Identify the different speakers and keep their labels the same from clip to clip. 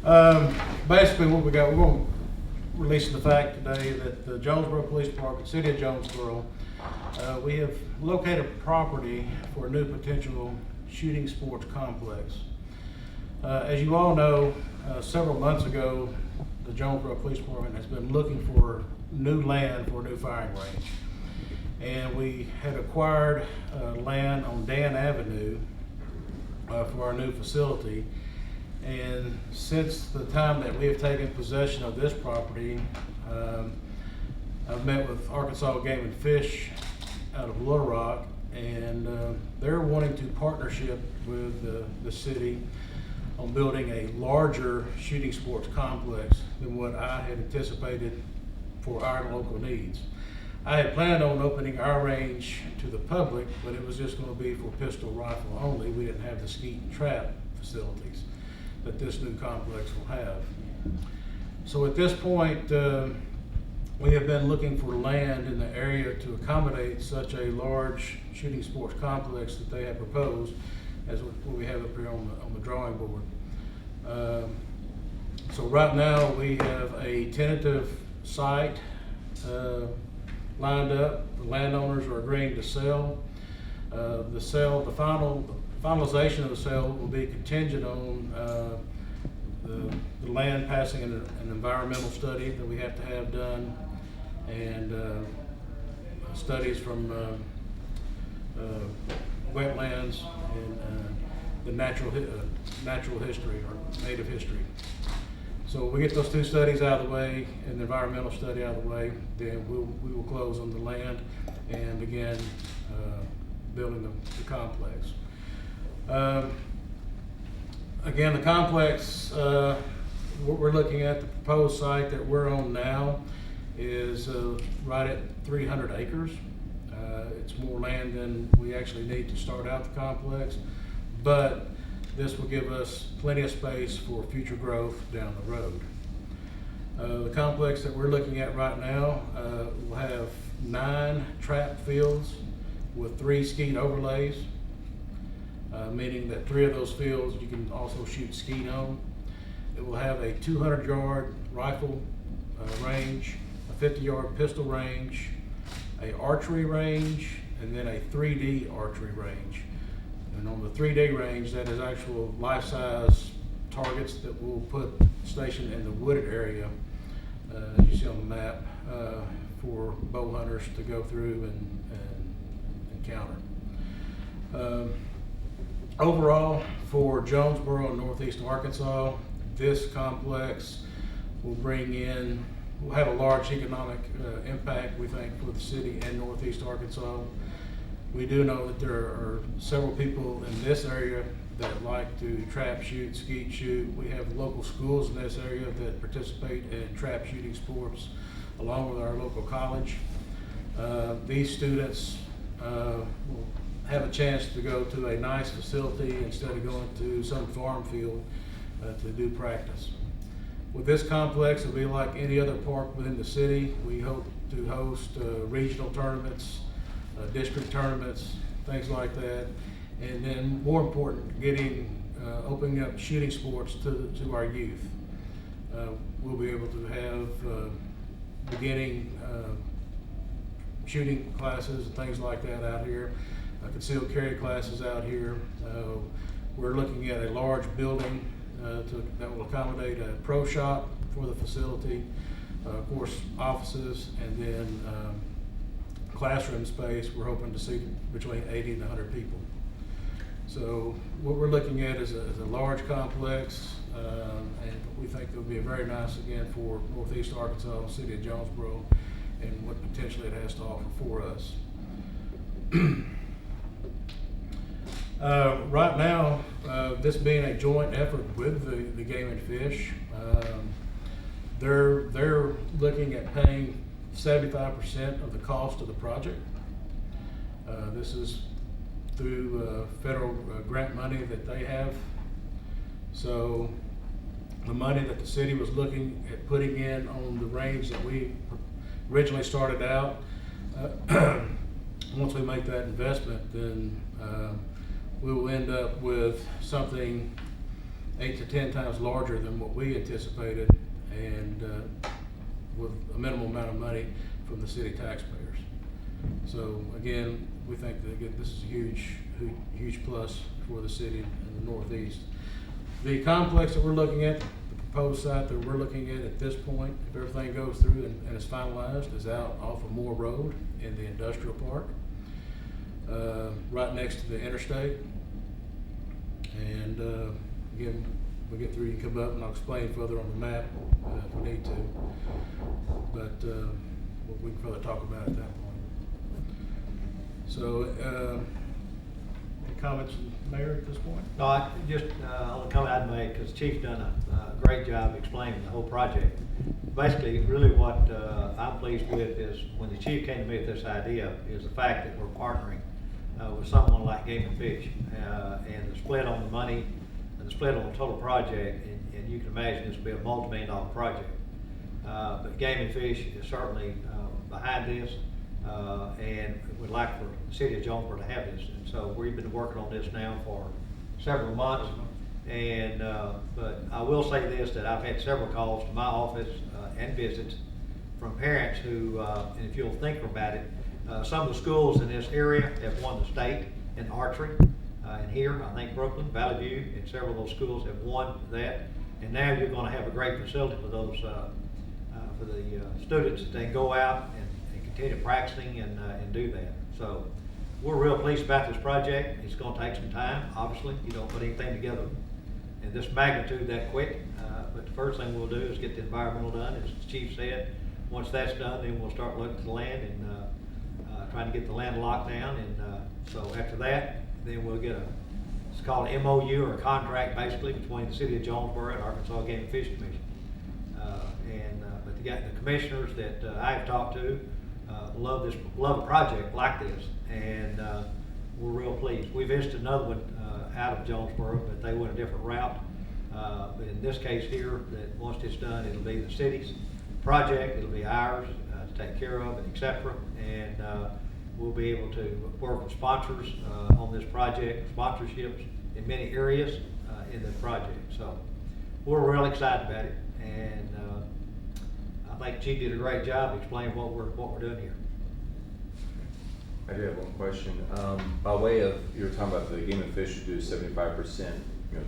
Speaker 1: Basically what we got, we're going to release the fact today that the Jonesboro Police Department, City of Jonesboro, we have located property for a new potential shooting sports complex. As you all know, several months ago, the Jonesboro Police Department has been looking for new land for a new firing range. And we had acquired land on Dan Avenue for our new facility. And since the time that we have taken possession of this property, I've met with Arkansas Game and Fish out of Little Rock, and they're wanting to partnership with the city on building a larger shooting sports complex than what I had anticipated for our local needs. I had planned on opening our range to the public, but it was just going to be for pistol rifle only. We didn't have the skeet and trap facilities that this new complex will have. So at this point, we have been looking for land in the area to accommodate such a large shooting sports complex that they have proposed, as what we have up here on the drawing board. So right now we have a tentative site lined up. The landowners are agreeing to sell. The finalization of the sale will be contingent on the land passing an environmental study that we have to have done, and studies from wetlands and the natural history or native history. So we get those two studies out of the way and the environmental study out of the way, then we will close on the land and begin building the complex. Again, the complex, what we're looking at, the proposed site that we're on now is right at 300 acres. It's more land than we actually need to start out the complex, but this will give us plenty of space for future growth down the road. The complex that we're looking at right now will have 9 trap fields with 3 skeet overlays, meaning that 3 of those fields you can also shoot skeet on. It will have a 200-yard rifle range, a 50-yard pistol range, a archery range, and then a 3D archery range. And on the 3D range, that is actual life-size targets that we'll put stationed in the wooded area, as you see on the map, for bow hunters to go through and encounter. Overall, for Jonesboro and Northeast Arkansas, this complex will will have a large economic impact, we think, for the city and Northeast Arkansas. We do know that there are several people in this area that like to trap shoot, skeet shoot. We have local schools in this area that participate in trap shooting sports along with our local college. These students will have a chance to go to a nice facility instead of going to some farm field to do practice. With this complex, it'll be like any other park within the city. We hope to host regional tournaments, district tournaments, things like that, and then more important, opening up shooting sports to our youth. We'll be able to have beginning shooting classes and things like that out here, concealed carry classes out here. We're looking at a large building that will accommodate a pro shop for the facility, of course offices, and then classroom space. We're hoping to see between 80 and 100 people. So what we're looking at is a large complex, and we think it'll be a very nice, again, for Northeast Arkansas, City of Jonesboro, and what potentially it has to offer for us. Right now, this being a joint effort with the Game and Fish, they're looking at paying 75% of the cost of the project. This is through federal grant money that they have. So the money that the city was looking at putting in on the range that we originally started out, once we make that investment, then we will end up with something 8 to 10 times larger than what we anticipated, and with a minimal amount of money from the city taxpayers. So again, we think that again, this is a huge plus for the city in the Northeast. The complex that we're looking at, the proposed site that we're looking at this point, if everything goes through and is finalized, is out off of Moore Road in the industrial park, right next to the interstate. And again, we'll get through, you can come up and I'll explain further on the map if we need to. But we can further talk about it at that point. So, any comments, Mayor, at this point?
Speaker 2: No, I just, only comment I'd make, because Chief's done a great job explaining the whole project. Basically, really what I'm pleased with is when the Chief came to me with this idea is the fact that we're partnering with someone like Game and Fish, and the split on the money and the split on the total project, and you can imagine this will be a multi-million-dollar project. But Game and Fish is certainly behind this, and would like for the city of Jonesboro to have this. And so we've been working on this now for several months. And but I will say this, that I've had several calls to my office and visits from parents who, and if you'll think about it, some of the schools in this area have won the state in archery. And here, I think Brooklyn, Valley View, and several of those schools have won that. And now you're going to have a great facility for those, for the students that they can go out and continue practicing and do that. So we're real pleased about this project. It's going to take some time. Obviously, you don't put anything together in this magnitude that quick. But the first thing we'll do is get the environmental done, as the Chief said. Once that's done, then we'll start looking at the land and trying to get the land locked down. And so after that, then we'll get it's called an MOU, or a contract basically, between the city of Jonesboro and Arkansas Game and Fish Commission. But the commissioners that I've talked to love a project like this, and we're real pleased. We visited another one out of Jonesboro, but they went a different route. But in this case here, that once it's done, it'll be the city's project, it'll be ours to take care of, etc. And we'll be able to work with sponsors on this project, sponsorships in many areas in the project. So we're really excited about it, and I think Chief did a great job explaining what we're doing here.
Speaker 3: I do have one question. By way of, you were talking about the Game and Fish should do 75%,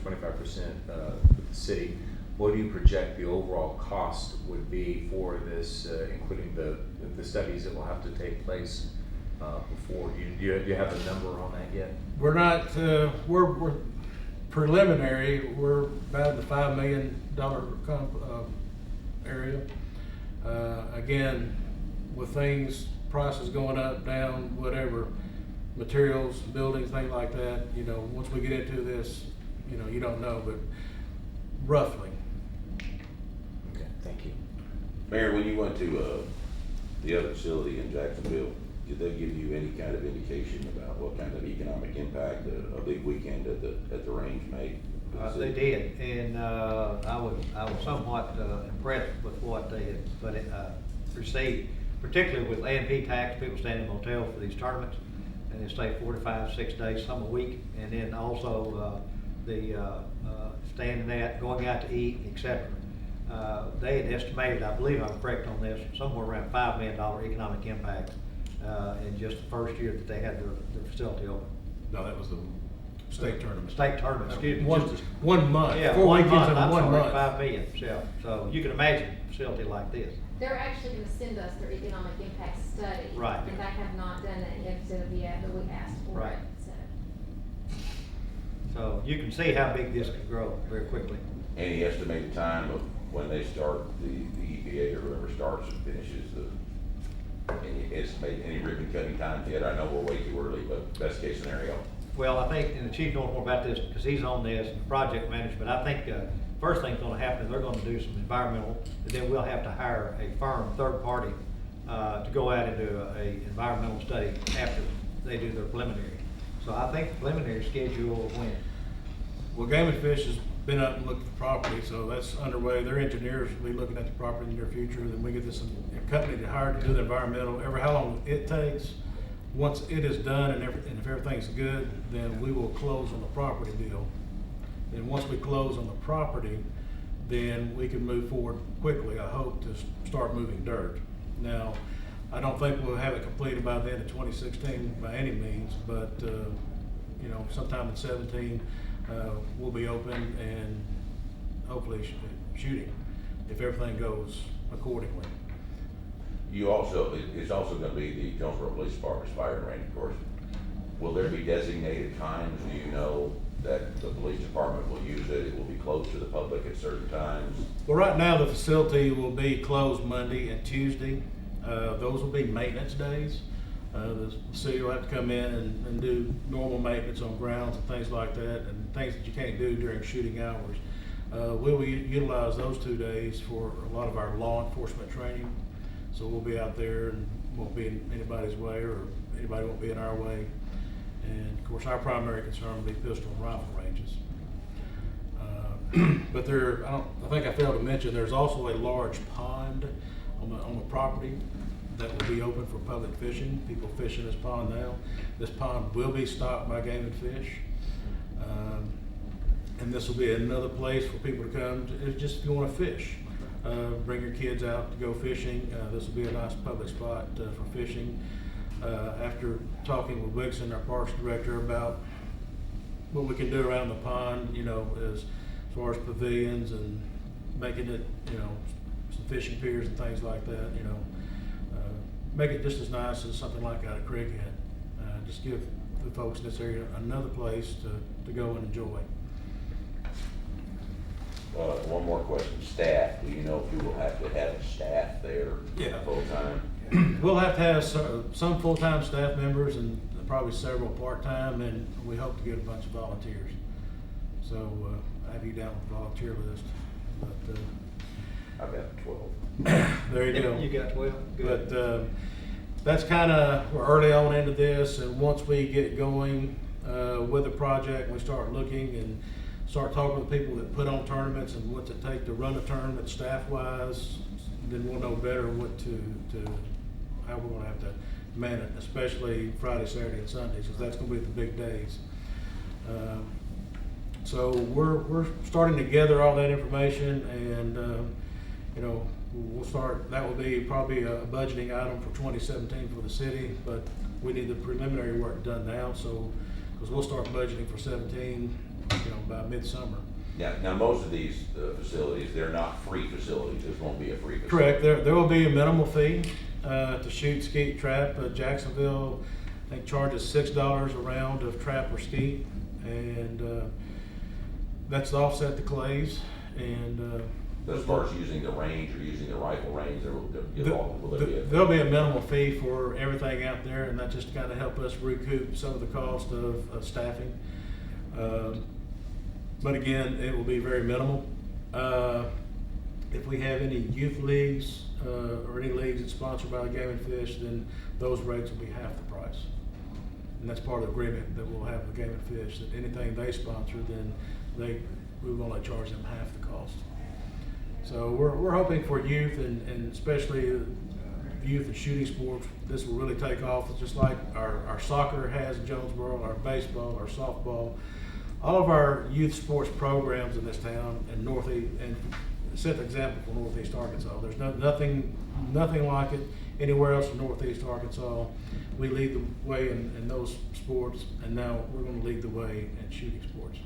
Speaker 3: 25% with the city. What do you project the overall cost would be for this, including the studies that will have to take place before? Do you have a number on that yet?
Speaker 1: We're not, we're preliminary. We're about the $5 million area. Again, with things, prices going up, down, whatever, materials, buildings, things like that, once we get into this, you don't know, but roughly.
Speaker 3: Okay, thank you.
Speaker 4: Mayor, when you went to the other facility in Jacksonville, did they give you any kind of indication about what kind of economic impact a big weekend at the range made?
Speaker 2: They did, and I was somewhat impressed with what they had received, particularly with A&P tax. People stay in a motel for these tournaments, and they stay 4 to 5, 6 days, some a week, and then also the staying in that, going out to eat, etc. They had estimated, I believe I'm correct on this, somewhere around $5 million economic impact in just the first year that they had their facility open.
Speaker 1: No, that was the state tournament.
Speaker 2: State tournament, excuse me.
Speaker 1: One month.
Speaker 2: Yeah,
Speaker 1: 4
Speaker 2: 1
Speaker 1: weekends
Speaker 2: month,
Speaker 1: in
Speaker 2: I'm
Speaker 1: 1
Speaker 2: sorry,
Speaker 1: month.
Speaker 2: 5 million, so you can imagine a facility like this.
Speaker 5: They're actually gonna send us their economic impact study.
Speaker 2: Right.
Speaker 5: And they have not done that yet, so yet, but we asked for
Speaker 2: Right.
Speaker 5: it, so.
Speaker 2: So you can see how big this could grow very quickly.
Speaker 4: Any estimated time of when they start, the EPA or whoever starts and finishes any ribbon cutting time yet? I know we're way too early, but best case scenario.
Speaker 2: Well, I think, and the chief knows more about this because he's on this and project management. I think first thing's gonna happen is they're gonna do some environmental, and then we'll have to hire a firm, third party, to go out and do a environmental study after they do their preliminary. So I think the preliminary schedule will win.
Speaker 1: Well, Game and Fish has been up and looked at the property, so that's underway. Their engineers will be looking at the property in the near future. Then we get this company to hire to do the environmental. How long it takes. Once it is done and if everything's good, then we will close on the property deal. And once we close on the property, then we can move forward quickly, I hope, to start moving dirt. Now, I don't think we'll have it completed by the end of 2016 by any means, but, you know, sometime in 17, we'll be open and hopefully shooting if everything goes accordingly.
Speaker 4: You also, it's also gonna be the Jonesboro Police Department's firing range, of course. Will there be designated times, do you know, that the police department will use it? It will be closed to the public at certain times?
Speaker 1: Well, right now, the facility will be closed Monday and Tuesday. Those will be maintenance days. The city will have to come in and do normal maintenance on grounds and things like that, and things that you can't do during shooting hours. We will utilize those 2 days for a lot of our law enforcement training. So we'll be out there and won't be in anybody's way, or anybody won't be in our way. And of course, our primary concern will be pistol and rifle ranges. But I think I failed to mention, there's also a large pond on the property that will be open for public fishing. People fish in this pond now. This pond will be stocked by Game and Fish. And this will be another place for people to come, just if you want to fish. Bring your kids out to go fishing. This will be a nice public spot for fishing. After talking with Wixon, our parks director, about what we can do around the pond, you know, as far as pavilions and making it, you know, some fishing piers and things like that, you know, make it just as nice as something like out of Craighead. Just give the folks in this area another place to go and enjoy.
Speaker 4: One more question, staff, do you know if you will have to have staff there?
Speaker 1: Yeah.
Speaker 4: Full-time?
Speaker 1: We'll have to have some full-time staff members and probably several part-time, and we hope to get a bunch of volunteers. So I have you down with the volunteer list. But
Speaker 4: I've got 12.
Speaker 1: there you go.
Speaker 2: You got 12? Good.
Speaker 1: But that's kind of, we're early on into this, and once we get going with the project, we start looking and start talking with people that put on tournaments and what's it take to run a tournament staff-wise, then we'll know better what how we're gonna have to man it, especially Friday, Saturday, and Sundays, because that's gonna be the big days. So we're starting to gather all that information, and you know, we'll start. That will be probably a budgeting item for 2017 for the city, but we need the preliminary work done now. So because we'll start budgeting for 17, you know, by midsummer.
Speaker 4: Now most of these facilities, they're not free facilities. This won't be a free facility.
Speaker 1: Correct. There will be a minimal fee to shoot, skeet, trap. Jacksonville, I think, charges $6 a round of trap or skeet, and that's to offset the clays. And
Speaker 4: As far as using the range or using the rifle range, will there be a?
Speaker 1: there'll be a minimal fee for everything out there, and that's just to kind of help us recoup some of the cost of staffing. But again, it will be very minimal. If we have any youth leagues or any leagues that's sponsored by the Game and Fish, then those rates will be half the price. And that's part of the agreement that we'll have with Game and Fish, that anything they sponsor, then we will only charge them half the cost. So we're hoping for youth and especially youth and shooting sports, this will really take off. It's just like our soccer has in Jonesboro, our baseball, our softball. All of our youth sports programs in this town and and set the example for Northeast Arkansas. There's nothing like it anywhere else in Northeast Arkansas. We lead the way in those sports, and now we're going to lead the way in shooting sports.